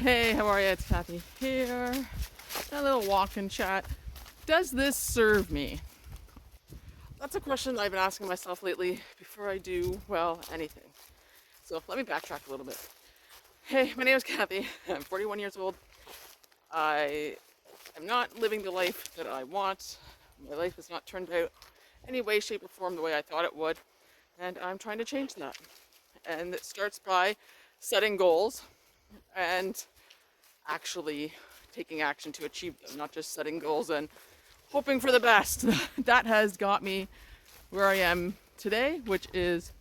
Hey, how are you? It's Kathy here. A little walk and chat. Does this serve me? That's a question I've been asking myself lately before I do, well, anything. So let me backtrack a little bit. Hey, my name is Kathy. I'm 41 years old. I am not living the life that I want. My life has not turned out any way, shape, or form the way I thought it would. And I'm trying to change that. And it starts by setting goals and actually taking action to achieve them, not just setting goals and hoping for the best. That has got me where I am today, which is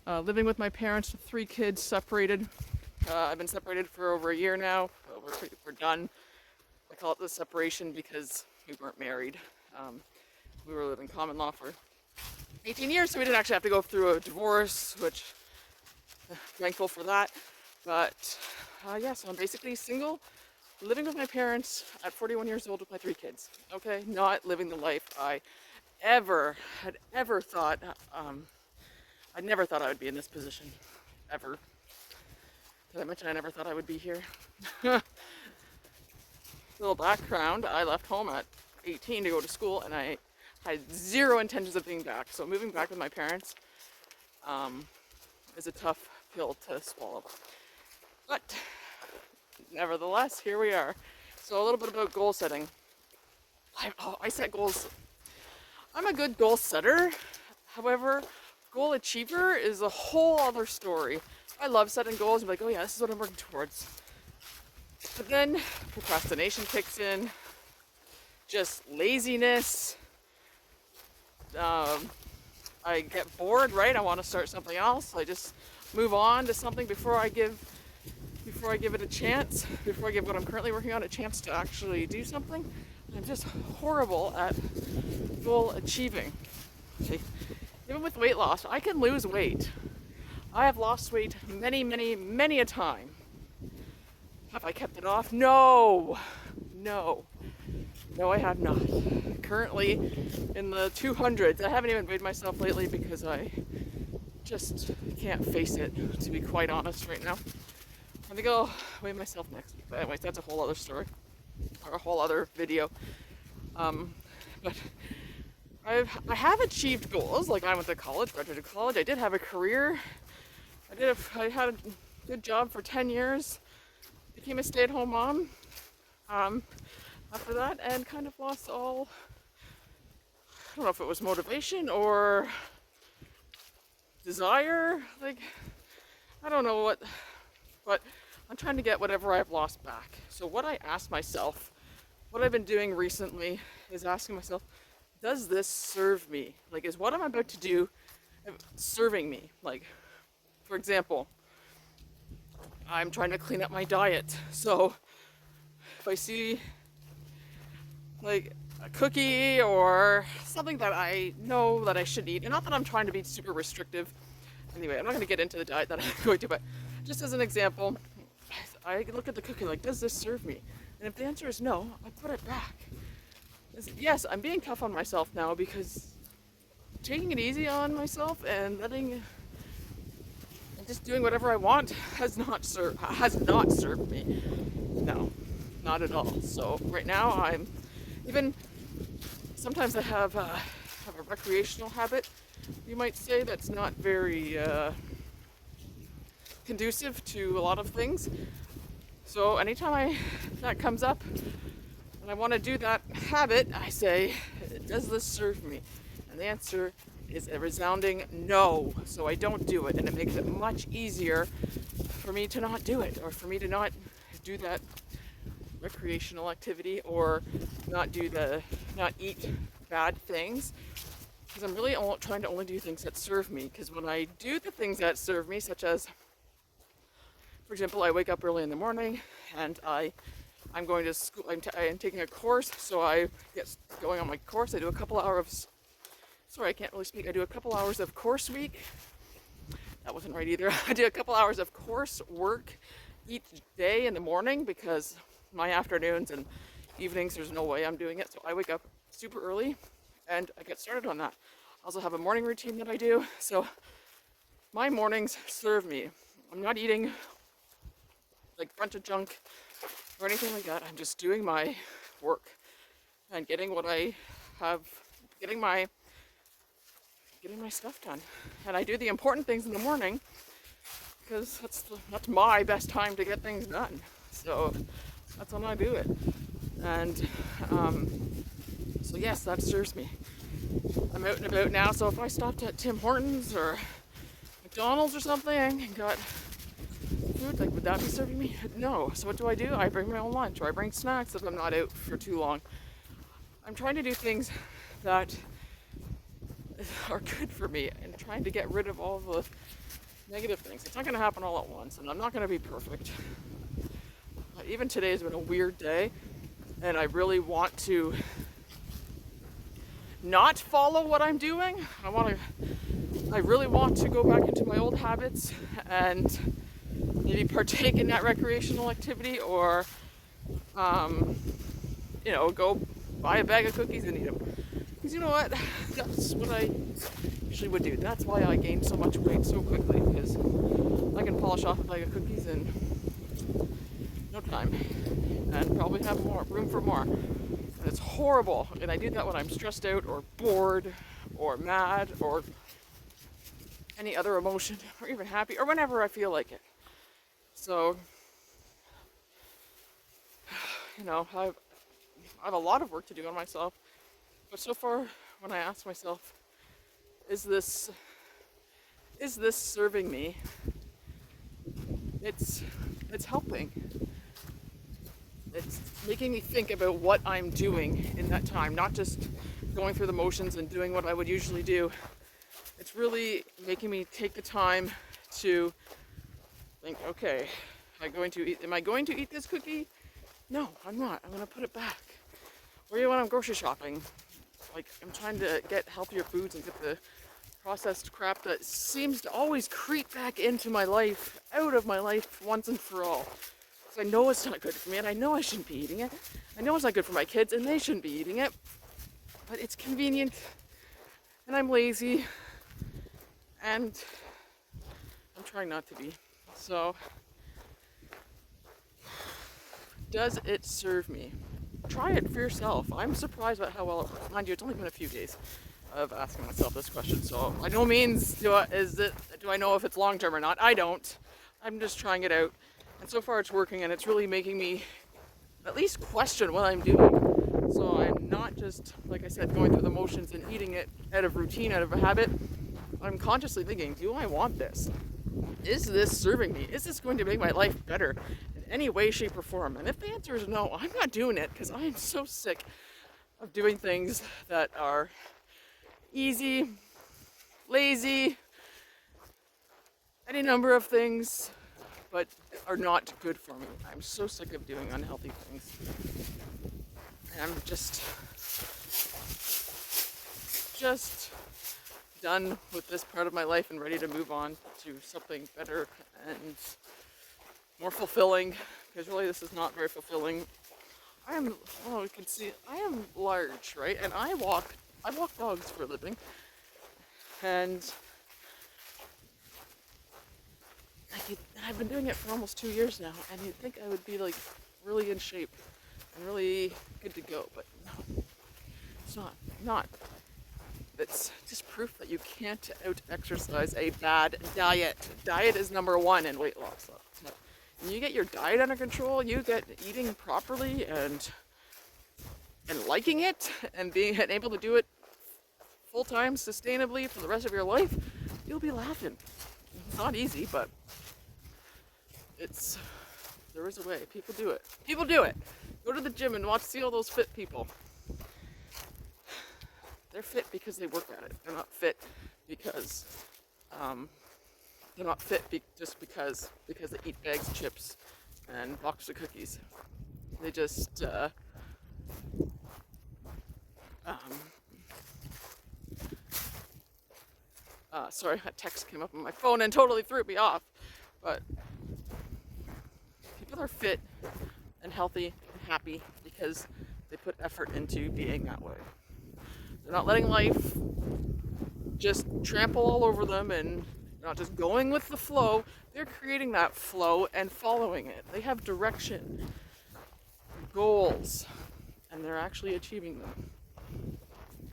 living with my parents, 3 kids, separated. I've been separated for over a year now. We're done. I call it the separation because we weren't married. We were living common law for 18 years, so we didn't actually have to go through a divorce, which thankful for that. But yeah, so I'm basically single, living with my parents at 41 years old with my 3 kids. Okay, not living the life I had ever thought. I never thought I would be in this position, ever. Did I mention I never thought I would be here? Little background: I left home at 18 to go to school, and I had zero intentions of being back. So moving back with my parents is a tough pill to swallow. But nevertheless, here we are. So a little bit about goal setting. I set goals. I'm a good goal setter. However, goal achiever is a whole other story. I love setting goals and be like, oh yeah, this is what I'm working towards. But then procrastination kicks in, just laziness. I get bored, right? I want to start something else. I just move on to something before I give it a chance, before I give what I'm currently working on a chance to actually do something. I'm just horrible at goal achieving. Okay. Even with weight loss, I can lose weight. I have lost weight many a time. Have I kept it off? No, I have not. Currently in the 200s. I haven't even weighed myself lately because I just can't face it, to be quite honest, right now. I think I'll weigh myself next week. But anyways, that's a whole other story, or a whole other video. But I have achieved goals. Like, I went to college, graduated college. I did have a career. I had a good job for 10 years. Became a stay-at-home mom after that, and kind of lost all. I don't know if it was motivation or desire. Like, I don't know what, but I'm trying to get whatever I've lost back. So what I ask myself, what I've been doing recently, is asking myself, does this serve me? Like, is what I'm about to do serving me? Like, for example, I'm trying to clean up my diet. So if I see like a cookie or something that I know that I should eat, and not that I'm trying to be super restrictive. Anyway, I'm not going to get into the diet that I'm going to, but just as an example, I look at the cookie like, does this serve me? And if the answer is no, I put it back. Yes, I'm being tough on myself now because taking it easy on myself and just doing whatever I want has not served me. No, not at all. So right now sometimes I have a recreational habit, you might say, that's not very conducive to a lot of things. So anytime that comes up and I want to do that habit, I say, does this serve me? And the answer is a resounding no. So I don't do it, and it makes it much easier for me to not do it, or for me to not do that recreational activity, or not eat bad things, because I'm really trying to only do things that serve me. Because when I do the things that serve me, such as, for example, I wake up early in the morning and I'm going to school. I'm taking a course, so I get going on my course. I do a couple hours. Sorry, I can't really speak. I do a couple hours of course week. That wasn't right either. I do a couple hours of course work each day in the morning, because my afternoons and evenings, there's no way I'm doing it. So I wake up super early and I get started on that. I also have a morning routine that I do. So my mornings serve me. I'm not eating like a bunch of junk or anything like that. I'm just doing my work and getting what I have, getting my stuff done. And I do the important things in the morning because that's my best time to get things done. So that's when I do it. And so yes, that serves me. I'm out and about now, so if I stopped at Tim Hortons or McDonald's or something and got food, like, would that be serving me? No. So what do? I bring my own lunch, or I bring snacks if I'm not out for too long. I'm trying to do things that are good for me and trying to get rid of all the negative things. It's not going to happen all at once, and I'm not going to be perfect. But even today has been a weird day, and I really want to not follow what I'm doing. I really want to go back into my old habits and maybe partake in that recreational activity, or go buy a bag of cookies and eat them. Because you know what? That's what I usually would do. That's why I gained so much weight so quickly, because I can polish off a bag of cookies in no time and probably have more room for more. And it's horrible. And I do that when I'm stressed out or bored or mad or any other emotion, or even happy, or whenever I feel like it. So, I have a lot of work to do on myself. But so far, when I ask myself, is this serving me? It's helping. It's making me think about what I'm doing in that time, not just going through the motions and doing what I would usually do. It's really making me take the time to think, okay, am I going to eat this cookie? No, I'm not. I'm going to put it back. Or when I'm grocery shopping, like, I'm trying to get healthier foods and get the processed crap that seems to always creep back into my life, out of my life once and for all. Because I know it's not good for me, and I know I shouldn't be eating it. I know it's not good for my kids, and they shouldn't be eating it. But it's convenient, and I'm lazy, and I'm trying not to be. So, does it serve me? Try it for yourself. I'm surprised at how well it works. Mind you, it's only been a few days of asking myself this question, so by no means do I know if it's long term or not. I don't. I'm just trying it out, and so far it's working, and it's really making me at least question what I'm doing. So I'm not just, like I said, going through the motions and eating it out of routine, out of a habit. I'm consciously thinking, do I want this? Is this serving me? Is this going to make my life better in any way, shape, or form? And if the answer is no, I'm not doing it, because I am so sick of doing things that are easy, lazy, any number of things, but are not good for me. I'm so sick of doing unhealthy things. And I'm just done with this part of my life and ready to move on to something better and more fulfilling, because really this is not very fulfilling. You can see I am large, right? And I walk dogs for a living. And I've been doing it for almost 2 years now, and you'd think I would be like really in shape and really good to go, but no, it's not. It's just proof that you can't out-exercise a bad diet. Diet is number one in weight loss. When you get your diet under control, you get eating properly and liking it, and being able to do it full-time, sustainably for the rest of your life, you'll be laughing. It's not easy, but there is a way. People do it. People do it. Go to the gym and see all those fit people. They're fit because they work at it. They're not fit because just because they eat bags of chips and box of cookies. They just sorry, a text came up on my phone and totally threw me off. But people are fit and healthy and happy because they put effort into being that way. They're not letting life just trample all over them and They're not just going with the flow, they're creating that flow and following it. They have direction, goals, and they're actually achieving them.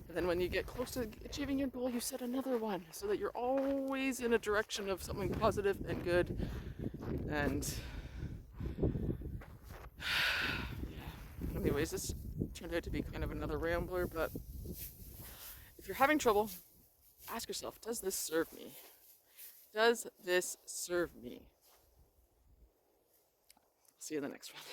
And then when you get close to achieving your goal, you set another one so that you're always in a direction of something positive and good. And yeah. Anyways, this turned out to be kind of another rambler, but if you're having trouble, ask yourself, does this serve me? Does this serve me? See you in the next one.